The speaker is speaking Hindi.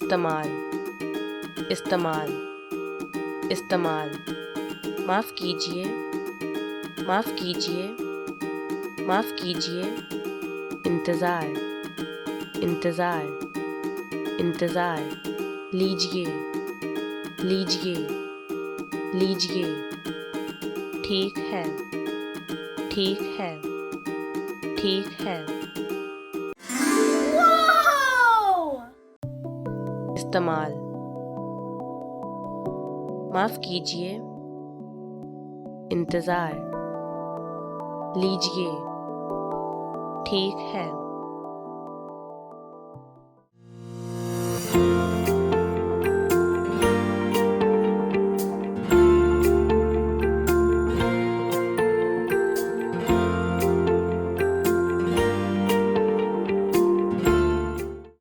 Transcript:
इस्तेमाल इस्तेमाल इस्तेमाल। माफ़ कीजिए माफ़ कीजिए माफ़ कीजिए। इंतज़ार इंतज़ार इंतज़ार। लीजिए लीजिए लीजिए। ठीक है ठीक है ठीक है। इस्तेमाल। माफ़ कीजिए। इंतज़ार। लीजिए ठीक है।